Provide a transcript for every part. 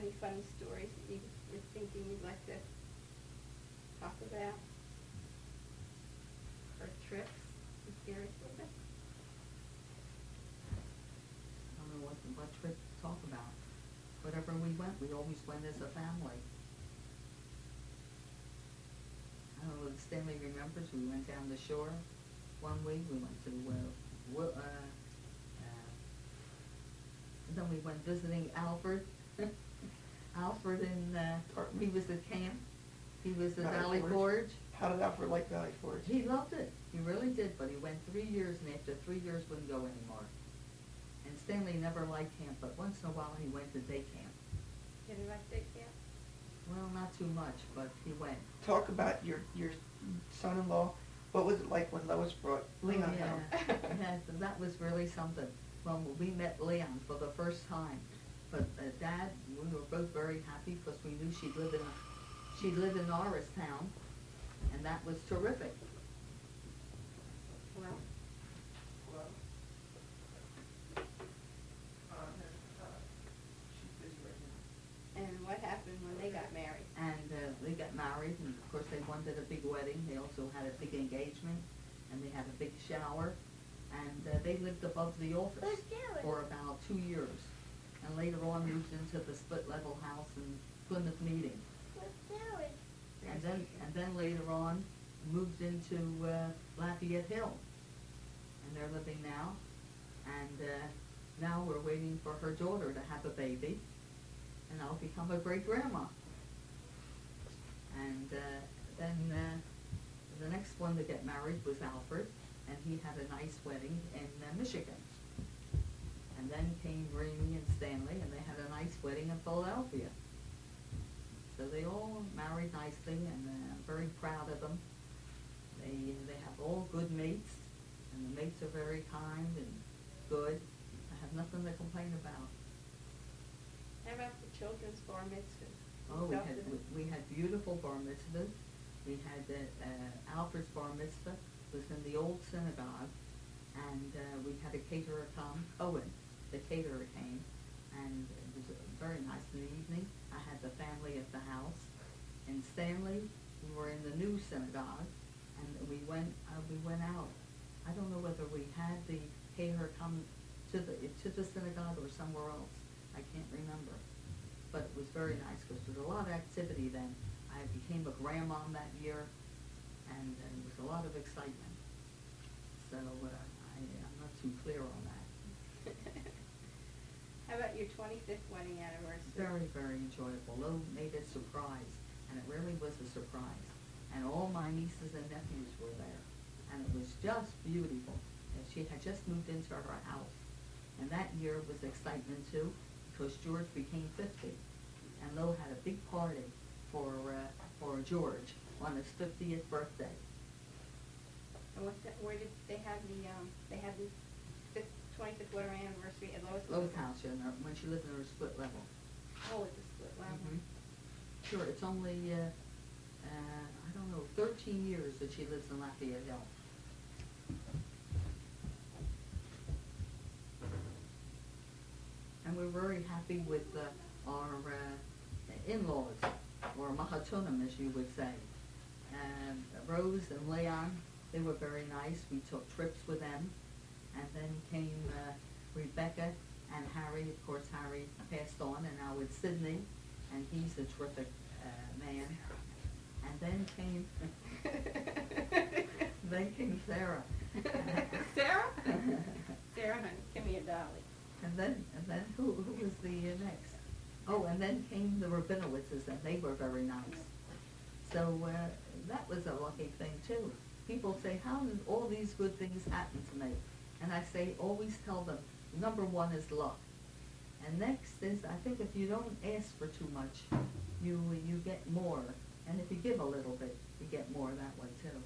any funny stories that you're thinking you'd like to talk about? Or trips? Scary Sylvia? I don't know what trip to talk about. Whatever we went, we always went as a family. I don't know if Stanley remembers, we went down the shore one week, we went to, then we went visiting Alfred. Alfred he was at camp, he was at Valley Forge. How did Alfred like Valley Forge? He loved it, he really did, but he went 3 years, and after 3 years wouldn't go anymore. And Stanley never liked camp, but once in a while he went to day camp. Did you like day camp? Well, not too much, but he went. Talk about your son-in-law. What was it like when Lois brought Leon home? Yeah, that was really something. Well, we met Leon for the first time, but Dad, we were both very happy because we knew she'd live in Norristown, and that was terrific. Well, She's busy right now. and what happened when they got married? And they got married, and of course they wanted a big wedding. They also had a big engagement, and they had a big shower. And they lived above the office for about 2 years. And later on moved into the split-level house in Plymouth Meeting. And then later on moved into Lafayette Hill. And they're living now. And now we're waiting for her daughter to have a baby. And I'll become a great-grandma. And then the next one to get married was Alfred. And he had a nice wedding in Michigan. And then came Rainey and Stanley, and they had a nice wedding in Philadelphia. So they all married nicely, and I'm very proud of them. They have all good mates, and the mates are very kind and good. I have nothing to complain about. How about the children's bar mitzvahs? Oh, we had beautiful bar mitzvahs. We had Alfred's bar mitzvah was in the old synagogue, and we had a caterer come, Owen, the caterer came, and it was very nice in the evening. I had the family at the house. In Stanley, we were in the new synagogue, and we went out. I don't know whether we had the caterer come to the synagogue or somewhere else. I can't remember. But it was very nice because there was a lot of activity then. I became a grandma that year, and there was a lot of excitement. So I'm not too clear on that. How about your 25th wedding anniversary? Very, very enjoyable. Lo made it a surprise, and it really was a surprise. And all my nieces and nephews were there, and it was just beautiful. And she had just moved into her house, and that year was excitement too, because George became 50, and Lo had a big party for George on his 50th birthday. And where did they have the 25th wedding anniversary at Lois? Lois house, yeah, when she lived in her split level. Oh, it's a split level. Mm-hmm. Sure, it's only, I don't know, 13 years that she lives in Lafayette Hill. And we're very happy with our in-laws, or mahatunim, as you would say. Rose and Leon, they were very nice. We took trips with them. And then came Rebecca and Harry. Of course, Harry passed on, and now it's Sydney, and he's a terrific man. And then came Sarah. Sarah? Sarah, honey, give me a dolly. And then who was the next? Oh, and then came the Rabinowitzes, and they were very nice. So that was a lucky thing too. People say, how did all these good things happen to me? And I say, always tell them, number one is luck. And next is, I think if you don't ask for too much, you get more. And if you give a little bit, you get more that way too.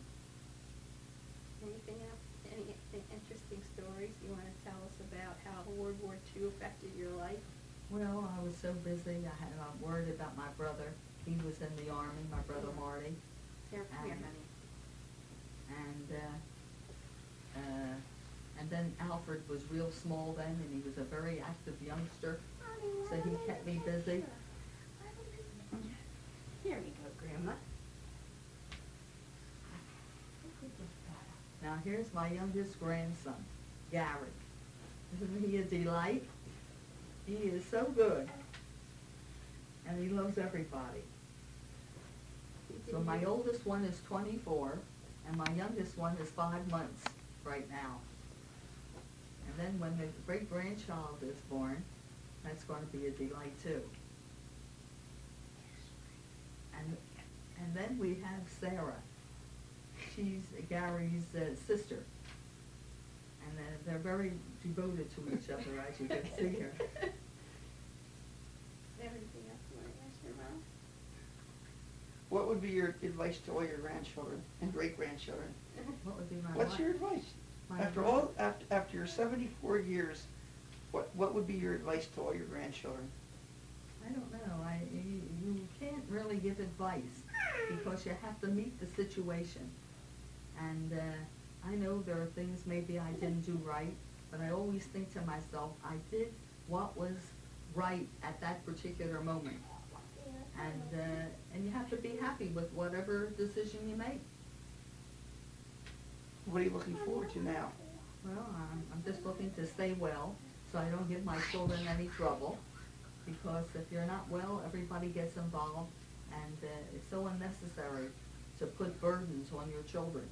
Anything else? Any interesting stories you want to tell us about how World War II affected your life? Well, I was so busy. I'm worried about my brother. He was in the Army, my brother Marty. Sarah, come here, honey. And then Alfred was real small then, and he was a very active youngster, so he kept me busy. Now here's my youngest grandson, Gary. Isn't he a delight? He is so good. And he loves everybody. So my oldest one is 24, and my youngest one is 5 months right now. And then when the great-grandchild is born, that's going to be a delight too. And then we have Sarah. She's Gary's sister. And they're very devoted to each other, as you can see here. Everything else you want to ask your mom? What would be your advice to all your grandchildren and great-grandchildren? What would be my What's what? your advice? My After advice? all, after your 74 years, what would be your advice to all your grandchildren? I don't know. You can't really give advice because you have to meet the situation. And I know there are things maybe I didn't do right, but I always think to myself, I did what was right at that particular moment. And you have to be happy with whatever decision you make. What are you looking forward to now? Well, I'm just looking to stay well so I don't give my children any trouble, because if you're not well, everybody gets involved, and it's so unnecessary to put burdens on your children.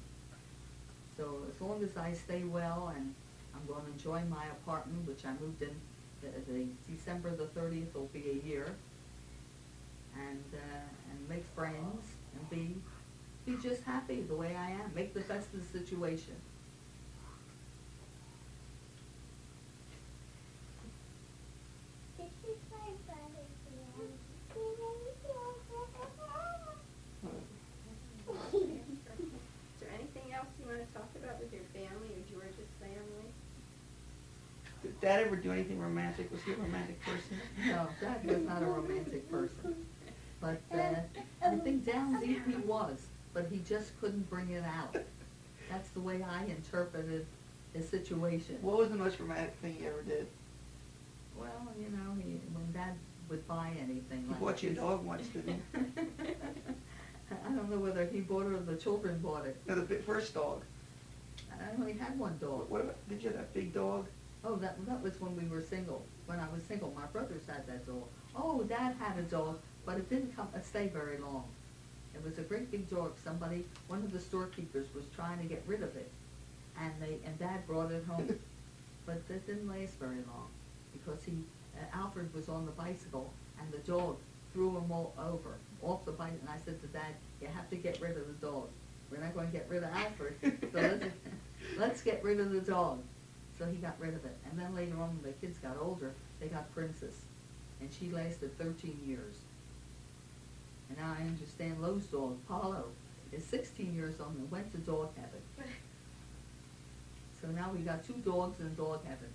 So as long as I stay well, and I'm going to enjoy my apartment, which I moved in the December the 30th will be a year, and make friends and be just happy the way I am. Make the best of the situation. Is there anything else you want to talk about with your family or George's family? Did Dad ever do anything romantic? Was he a romantic person? No, Dad was not a romantic person. But I think down deep he was, but he just couldn't bring it out. That's the way I interpreted his situation. What was the most romantic thing he ever did? Well, you know, when Dad would buy anything He like bought you a this- dog once, didn't he? I don't know whether he bought it or the children bought it. No, the first dog. I only had one dog. What about, did you have that big dog? Oh, that was when we were single. When I was single, my brothers had that dog. Oh, Dad had a dog, but it didn't stay very long. It was a great big dog. One of the storekeepers was trying to get rid of it, and Dad brought it home, but it didn't last very long because Alfred was on the bicycle, and the dog threw him all over off the bike. And I said to Dad, "You have to get rid of the dog. We're not going to get rid of Alfred, so let's get rid of the dog." So he got rid of it. And then later on, when the kids got older, they got Princess, and she lasted 13 years. And now I understand Lowe's dog, Paulo, is 16 years old and went to dog heaven. So now we got 2 dogs in dog heaven.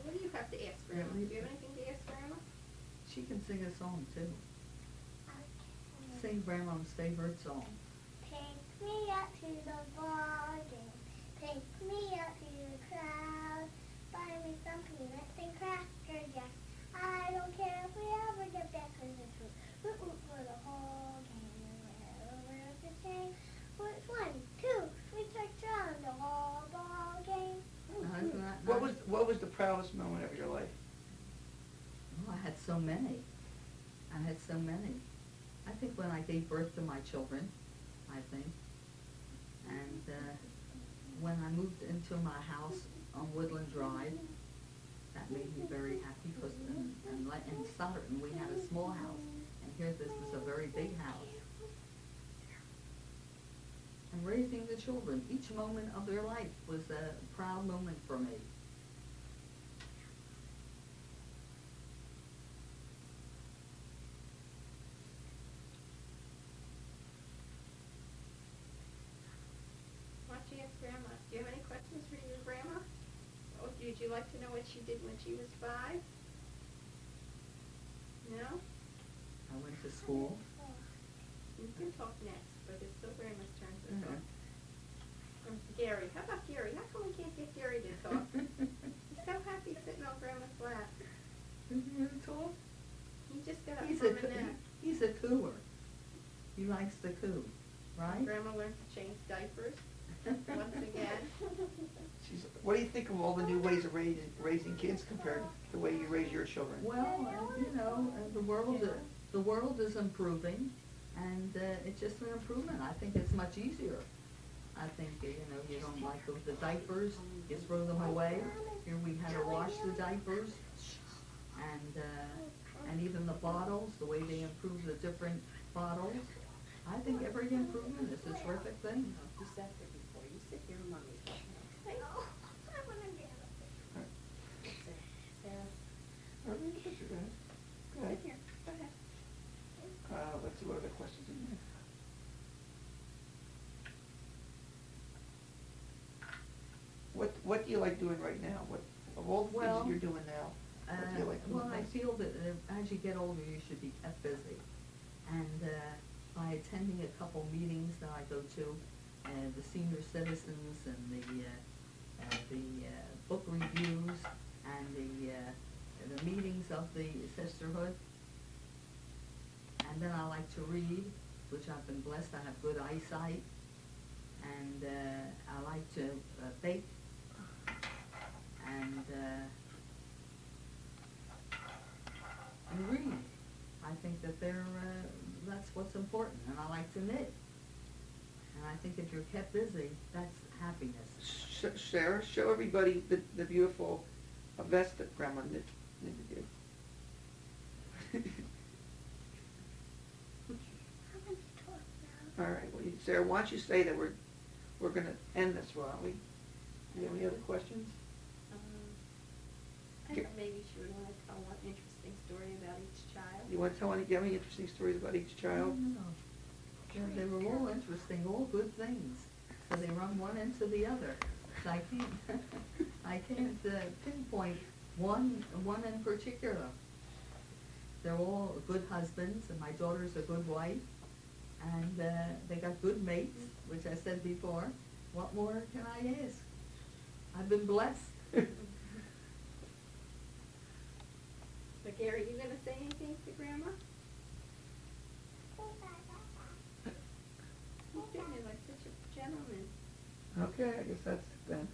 What do you have to ask Grandma? Do you have anything to ask Grandma? She can sing a song too. Sing Grandma's favorite song. Take me out to the ball game. Take me out to the crowd. Buy me some peanuts and crackers, yes. I don't care if we ever get back to the truth. Root root for the whole game. Where's the chain? Which 1, 2, 3 touchdowns, the whole ball game. Isn't that What was the proudest moment of your life? Oh, I had so many. I think when I gave birth to my children, and when I moved into my house on Woodland Drive, that made me very happy because in Sutherland we had a small house, and here this is a very big house. And raising the children, each moment of their life was a proud moment for me. Why don't you ask Grandma? Do you have any questions for your Grandma? Or would you like to know what she did when she was 5? No? I went to school. You can talk next, but it's still Grandma's turn to Mhm. talk. Gary, how about Gary? How come we can't get Gary to talk? He's so happy sitting on Grandma's lap. Isn't he to talk? She likes the coo, right? Grandma learned to change diapers once again. What do you think of all the new ways of raising kids compared to the way you raise your children? Well, the world is improving, and it's just an improvement. I think it's much easier. I think, you don't like the diapers, you throw them away. Here we had to wash the diapers, and even the bottles, the way they improve the different bottles. I think every improvement is a terrific thing. You sat there before. You sit here, Mommy's watching. Sarah, All right, picture, go ahead. Go ahead. Here, go ahead. Let's see what other questions are there. What do you like doing right now? What of all the Well, things you're doing now? What do you like doing Well, I most? feel that as you get older, you should be kept busy. And by attending a couple meetings that I go to, the senior citizens and the book reviews and the meetings of the sisterhood. And then I like to read, which I've been blessed. I have good eyesight. And I like to bake. And read. I think that that's what's important, and I like to knit. And I think if you're kept busy, that's happiness. Sarah, show everybody the beautiful vest that Grandma knitted you. All right, well, Sarah, why don't you say that we're going to end this, why don't we? Do you have any other questions? I thought maybe she would want to tell one interesting story about each child. You want to tell any, do you have any interesting stories about each child? No. They were all interesting, all good things. So they run one into the other. So I can't pinpoint one in particular. They're all good husbands, and my daughter's a good wife, and they got good mates, which I said before. What more can I ask? I've been blessed. But Gary, you gonna say anything to Grandma? He's sitting there like such a gentleman. Okay, I guess that's it then.